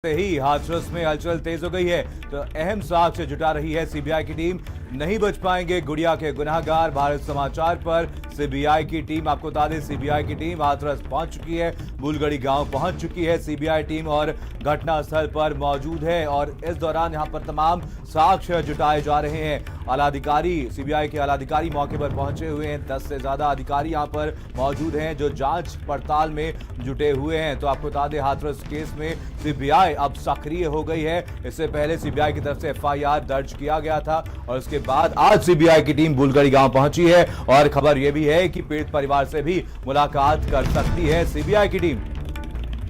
से ही हाथरस में हलचल तेज हो गई है तो अहम साक्ष्य जुटा रही है सीबीआई की टीम। नहीं बच पाएंगे गुड़िया के गुनहगार। भारत समाचार पर सीबीआई की टीम, आपको बता दें सीबीआई की टीम हाथरस पहुंच चुकी है, बुलगड़ी गांव पहुंच चुकी है सीबीआई टीम और घटनास्थल पर मौजूद है। और इस दौरान यहां पर तमाम साक्ष्य जुटाए जा रहे हैं। आलाधिकारी, सीबीआई के आलाधिकारी मौके पर पहुंचे हुए हैं। 10 से ज्यादा अधिकारी यहां पर मौजूद हैं जो जांच पड़ताल में जुटे हुए हैं। तो आपको बता दें हाथरस केस में सीबीआई अब सक्रिय हो गई है। इससे पहले सीबीआई की तरफ से एफआईआर दर्ज किया गया था और उसके बाद आज सीबीआई की टीम बुलगड़ी गांव पहुंची है और खबर यह भी है कि पीड़ित परिवार से भी मुलाकात कर सकती है सीबीआई की टीम।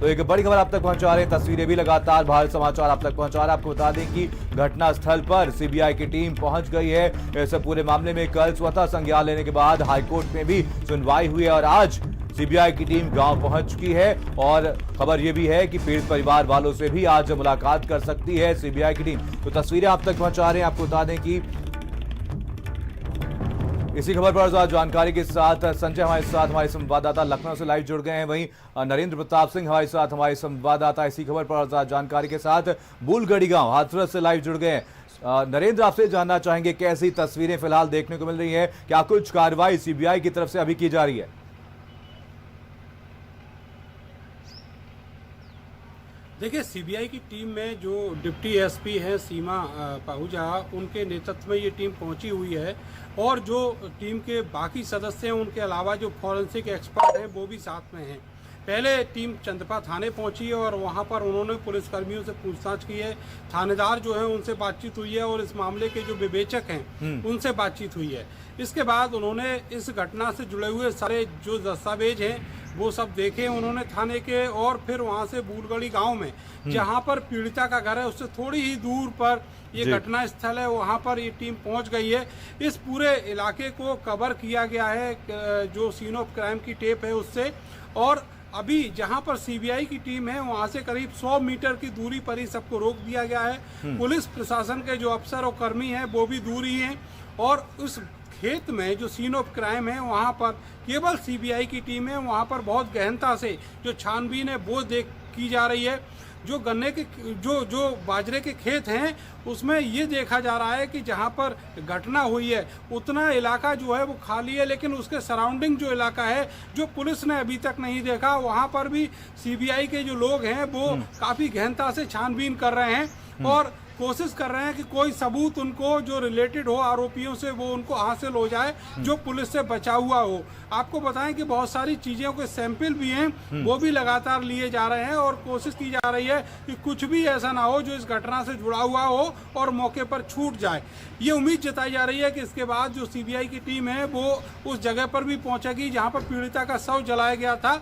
तो एक बड़ी खबर आप तक पहुंचा रहे हैं, तस्वीरें भी लगातार भारत समाचार आप तक पहुंचा रहा है। आपको बता दें कि घटनास्थल पर सीबीआई की टीम पहुंच गई है। इस पूरे मामले में कल स्वतः संज्ञान लेने के बाद हाईकोर्ट में भी सुनवाई हुई है और आज सीबीआई की टीम गांव पहुंच चुकी है। और खबर यह भी है कि पीड़ित परिवार वालों से भी आज मुलाकात कर सकती है सीबीआई की टीम। तो तस्वीरें आप तक पहुंचा रहे हैं। आपको बता दें कि इसी खबर पर ज्यादा जानकारी के साथ संजय हमारे साथ, हमारे संवाददाता लखनऊ से लाइव जुड़ गए हैं। वहीं नरेंद्र प्रताप सिंह हमारे साथ, हमारे संवाददाता इसी खबर पर ज्यादा जानकारी के साथ बुलगड़ी गांव हाथरस से लाइव जुड़ गए हैं। नरेंद्र, आपसे जानना चाहेंगे कैसी तस्वीरें फिलहाल देखने को मिल रही है, क्या कुछ कार्रवाई सीबीआई की तरफ से अभी की जा रही है? देखिए, सीबीआई की टीम में जो डिप्टी एसपी है सीमा पाहूजा, उनके नेतृत्व में ये टीम पहुंची हुई है और जो टीम के बाकी सदस्य हैं उनके अलावा जो फॉरेंसिक एक्सपर्ट हैं वो भी साथ में हैं। पहले टीम चंदपा थाने पहुंची है और वहां पर उन्होंने पुलिसकर्मियों से पूछताछ की है। थानेदार जो है उनसे बातचीत हुई है और इस मामले के जो विवेचक हैं उनसे बातचीत हुई है। इसके बाद उन्होंने इस घटना से जुड़े हुए सारे जो दस्तावेज हैं वो सब देखे उन्होंने थाने के, और फिर वहां से बुलगड़ी गांव में जहां पर पीड़िता का घर है उससे थोड़ी ही दूर पर ये घटना स्थल है, वहां पर ये टीम पहुंच गई है। इस पूरे इलाके को कवर किया गया है जो सीन ऑफ क्राइम की टेप है उससे। और अभी जहां पर सीबीआई की टीम है वहां से करीब 100 मीटर की दूरी पर ही सबको रोक दिया गया है। पुलिस प्रशासन के जो अफसर और कर्मी हैं वो भी दूर ही हैं और उस खेत में जो सीन ऑफ क्राइम है वहां पर केवल सीबीआई की टीम है। वहां पर बहुत गहनता से जो छानबीन है वो की जा रही है। जो गन्ने के जो बाजरे के खेत हैं उसमें ये देखा जा रहा है कि जहां पर घटना हुई है उतना इलाका जो है वो खाली है, लेकिन उसके सराउंडिंग जो इलाका है जो पुलिस ने अभी तक नहीं देखा, वहां पर भी सीबीआई के जो लोग हैं वो काफ़ी गहनता से छानबीन कर रहे हैं और कोशिश कर रहे हैं कि कोई सबूत उनको जो रिलेटेड हो आरोपियों से वो उनको हासिल हो जाए जो पुलिस से बचा हुआ हो। आपको बताएं कि बहुत सारी चीज़ों के सैंपल भी हैं वो भी लगातार लिए जा रहे हैं और कोशिश की जा रही है कि कुछ भी ऐसा ना हो जो इस घटना से जुड़ा हुआ हो और मौके पर छूट जाए। ये उम्मीद जताई जा रही है कि इसके बाद जो सीबीआई की टीम है वो उस जगह पर भी पहुंचेगी जहां पर पीड़िता का शव जलाया गया था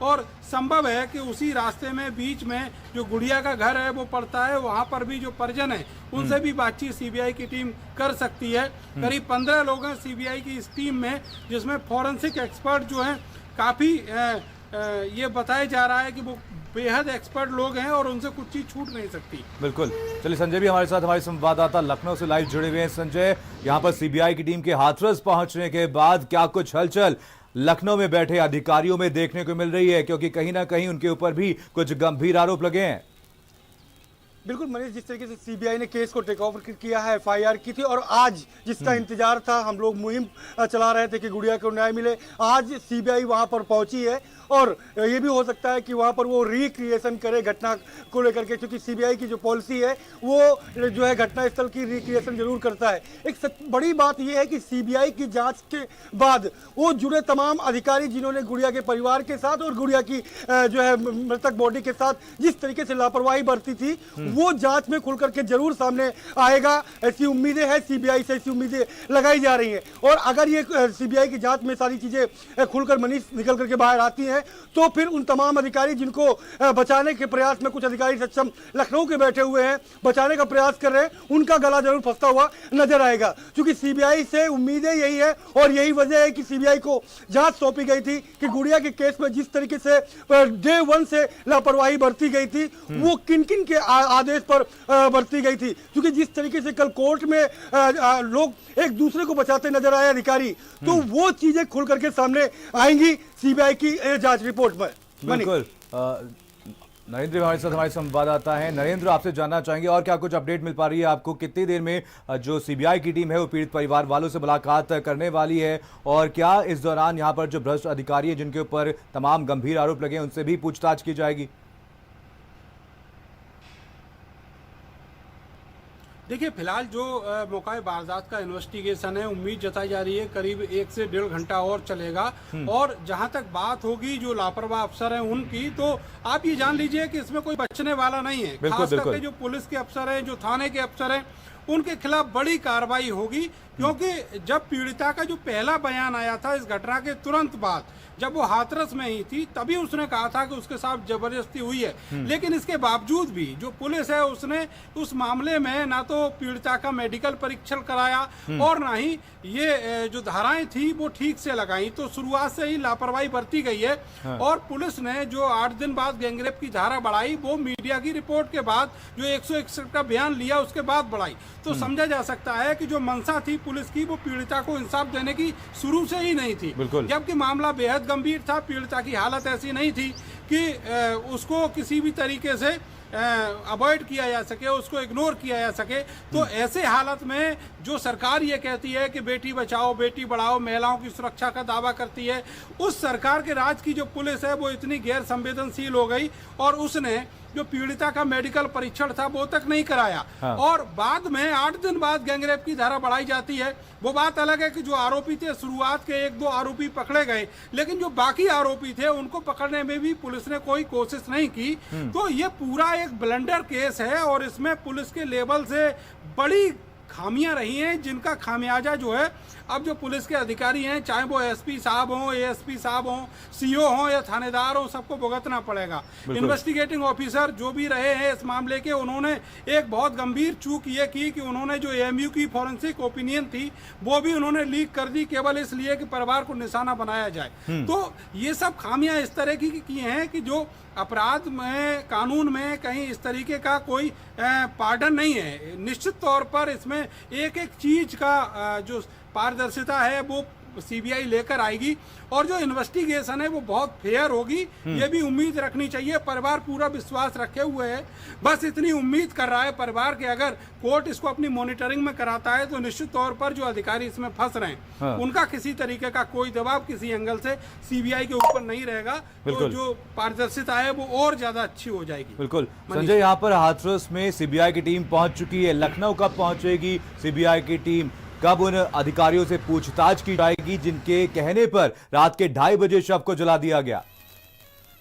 और संभव है कि उसी रास्ते में बीच में जो गुड़िया का घर है वो पड़ता है, वहां पर भी जो परिजन है उनसे भी बातचीत सीबीआई की टीम कर सकती है। करीब 15 लोग हैं सीबीआई की इस टीम में, जिसमें फॉरेंसिक एक्सपर्ट जो हैं काफ़ी ये बताया जा रहा है कि वो बेहद एक्सपर्ट लोग हैं और उनसे कुछ चीज़ छूट नहीं सकती। बिल्कुल। चलिए, संजय भी हमारे साथ, हमारे संवाददाता लखनऊ से लाइव जुड़े हुए हैं। संजय, यहाँ पर सीबीआई की टीम के हाथरस पहुंचने के बाद क्या कुछ हलचल लखनऊ में बैठे अधिकारियों में देखने को मिल रही है, क्योंकि कहीं ना कहीं उनके ऊपर भी कुछ गंभीर आरोप लगे हैं? बिल्कुल मनीष, जिस तरीके से सीबीआई ने केस को टेक ओवर किया है, एफआईआर की थी और आज जिसका इंतजार था, हम लोग मुहिम चला रहे थे कि गुड़िया को न्याय मिले, आज सीबीआई वहां पर पहुंची है और ये भी हो सकता है कि वहां पर वो रिक्रिएशन करे घटना को लेकर के, क्योंकि सीबीआई की जो पॉलिसी है वो जो है घटनास्थल की रिक्रिएशन जरूर करता है। एक बड़ी बात यह है कि सीबीआई की जांच के बाद वो जुड़े तमाम अधिकारी जिन्होंने गुड़िया के परिवार के साथ और गुड़िया की जो है मृतक बॉडी के साथ जिस तरीके से लापरवाही बरती थी वो जांच में खुल करके जरूर सामने आएगा, ऐसी उम्मीदें हैं। सीबीआई से ऐसी उम्मीदें लगाई जा रही हैं और अगर ये सीबीआई की जांच में सारी चीजें खुलकर मनीष निकल करके बाहर आती हैं तो फिर उन तमाम अधिकारी जिनको बचाने के प्रयास में कुछ अधिकारी सक्षम लखनऊ के बैठे हुए हैं, बचाने का प्रयास कर रहे हैं, उनका गला जरूर फंसता हुआ नजर आएगा। क्योंकि सीबीआई से उम्मीदें यही है और यही वजह है कि सीबीआई को जांच सौंपी गई थी कि गुड़िया के केस में जिस तरीके से डे 1 से लापरवाही बरती गई थी वो किन किन के आदेश पर बरती गई थी। क्योंकि जिस तरीके से कल कोर्ट में लोग एक दूसरे को बचाते नजर आए अधिकारी, तो वो चीजें खुल करके सामने आएंगी सीबीआई की जांच रिपोर्ट में। बिल्कुल। नरेंद्र हमारे साथ हमारे संवाददाता हैं। नरेंद्र, आपसे जानना चाहेंगे और क्या कुछ अपडेट मिल पा रही है आपको, कितनी देर में जो सीबीआई की टीम है वो पीड़ित परिवार वालों से मुलाकात करने वाली है, और क्या इस दौरान यहां पर जो भ्रष्ट अधिकारी है जिनके ऊपर तमाम गंभीर आरोप लगे हैं उनसे भी पूछताछ की जाएगी? देखिए, फिलहाल जो मौका वारदात का इन्वेस्टिगेशन है, उम्मीद जताई जा रही है करीब 1 से 1.5 घंटा और चलेगा। और जहां तक बात होगी जो लापरवाह अफसर हैं उनकी, तो आप ये जान लीजिए कि इसमें कोई बचने वाला नहीं है। खास करके जो पुलिस के अफसर हैं, जो थाने के अफसर हैं, उनके खिलाफ बड़ी कार्रवाई होगी। क्योंकि जब पीड़िता का जो पहला बयान आया था इस घटना के तुरंत बाद, जब वो हाथरस में ही थी, तभी उसने कहा था कि उसके साथ जबरदस्ती हुई है। लेकिन इसके बावजूद भी जो पुलिस है उसने उस मामले में ना तो पीड़िता का मेडिकल परीक्षण कराया और ना ही ये जो धाराएं थी वो ठीक से लगाई। तो शुरुआत से ही लापरवाही बरती गई है। और पुलिस ने जो 8 दिन बाद गैंगरेप की धारा बढ़ाई, वो मीडिया की रिपोर्ट के बाद, जो 161 का बयान लिया उसके बाद बढ़ाई। तो समझा जा सकता है कि जो मंशा थी पुलिस की, वो पीड़िता को इंसाफ देने की शुरू से ही नहीं थी। जबकि मामला बेहद गंभीर था, पीड़िता की हालत ऐसी नहीं थी कि उसको किसी भी तरीके से अवॉइड किया जा सके, उसको इग्नोर किया जा सके। तो ऐसे हालत में जो सरकार ये कहती है कि बेटी बचाओ बेटी बढ़ाओ, महिलाओं की सुरक्षा का दावा करती है, उस सरकार के राज की जो पुलिस है वो इतनी गैर संवेदनशील हो गई और उसने जो पीड़िता का मेडिकल परीक्षण था वो तक नहीं कराया। और बाद में 8 दिन बाद गैंगरेप की धारा बढ़ाई जाती है। वो बात अलग है कि जो आरोपी थे, शुरुआत के 1-2 आरोपी पकड़े गए, लेकिन जो बाकी आरोपी थे उनको पकड़ने में भी पुलिस ने कोई कोशिश नहीं की। तो ये पूरा एक ब्लंडर केस है और इसमें पुलिस के लेवल से बड़ी खामियां रही हैं, जिनका खामियाजा जो है अब जो पुलिस के अधिकारी हैं, चाहे वो एसपी साहब हों, एएसपी साहब हों, सीओ हों या थानेदार हों, सबको भुगतना पड़ेगा। इन्वेस्टिगेटिंग ऑफिसर जो भी रहे हैं इस मामले के, उन्होंने एक बहुत गंभीर चूक ये की कि उन्होंने जो एएमयू की फॉरेंसिक ओपिनियन थी वो भी उन्होंने लीक कर दी, केवल इसलिए कि परिवार को निशाना बनाया जाए। तो ये सब खामियां इस तरह की हैं कि जो अपराध में, कानून में कहीं इस तरीके का कोई पार्डन नहीं है। निश्चित तौर पर इसमें एक एक चीज का जो पारदर्शिता है वो सीबीआई लेकर आएगी और जो इन्वेस्टिगेशन है वो बहुत फेयर होगी, ये भी उम्मीद रखनी चाहिए। परिवार पूरा विश्वास रखे हुए है, बस इतनी उम्मीद कर रहा है परिवार कि अगर कोर्ट इसको अपनी मॉनिटरिंग में कराता है तो निश्चित तौर पर जो अधिकारी इसमें फंस रहे हैं उनका किसी तरीके का कोई दबाव किसी एंगल से सीबीआई के ऊपर नहीं रहेगा। तो जो पारदर्शिता है वो और ज्यादा अच्छी हो जाएगी। बिल्कुल संजय, यहाँ पर हाथरस में सीबीआई की टीम पहुंच चुकी है। लखनऊ कब पहुंचेगी सीबीआई की टीम? कब उन अधिकारियों से पूछताछ की जाएगी जिनके कहने पर रात के 2:30 बजे शव को जला दिया गया?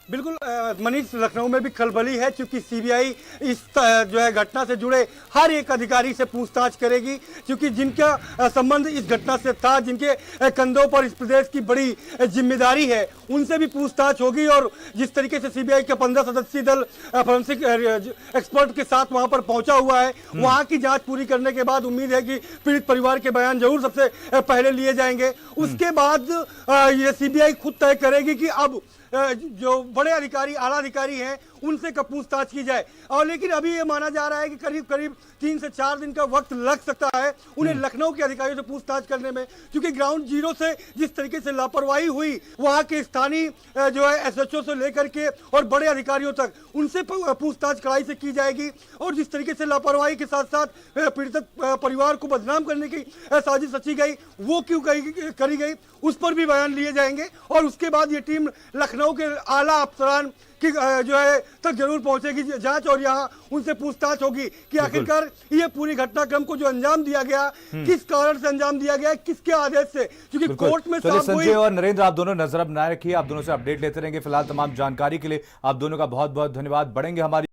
बिल्कुल मनीष, लखनऊ में भी खलबली है क्योंकि सीबीआई इस जो है घटना से जुड़े हर एक अधिकारी से पूछताछ करेगी, क्योंकि जिनका संबंध इस घटना से था, जिनके कंधों पर इस प्रदेश की बड़ी जिम्मेदारी है, उनसे भी पूछताछ होगी। और जिस तरीके से सीबीआई का 15 सदस्यीय दल फोरेंसिक एक्सपर्ट के साथ वहां पर पहुंचा हुआ है, वहां की जांच पूरी करने के बाद उम्मीद है कि पीड़ित परिवार के बयान जरूर सबसे पहले लिए जाएंगे। उसके बाद ये सीबीआई खुद तय करेगी कि अब जो बड़े अधिकारी, आला अधिकारी हैं, उनसे कब पूछताछ की जाए। और लेकिन अभी ये माना जा रहा है कि करीब करीब 3 से 4 दिन का वक्त लग सकता है उन्हें लखनऊ के अधिकारियों से पूछताछ करने में, क्योंकि ग्राउंड जीरो से जिस तरीके से लापरवाही हुई, वहां के स्थानीय जो है एसएचओ से लेकर के और बड़े अधिकारियों तक, उनसे पूछताछ कड़ाई से की जाएगी। और जिस तरीके से लापरवाही के साथ साथ पीड़ित परिवार को बदनाम करने की साजिश रची गई, वो क्यों करी गई, उस पर भी बयान लिए जाएंगे। और उसके बाद ये टीम लखनऊ के आला अफसरान की जो है तक जरूर पहुंचेगी जांच, और यहाँ उनसे पूछताछ होगी कि आखिरकार ये पूरी घटनाक्रम को जो अंजाम दिया गया, किस कारण से अंजाम दिया गया, किसके आदेश से, क्योंकि कोर्ट में संजय और नरेंद्र, आप दोनों नजर बनाए रखिए, आप दोनों से अपडेट लेते रहेंगे। फिलहाल तमाम जानकारी के लिए आप दोनों का बहुत बहुत धन्यवाद। बढ़ेंगे हमारी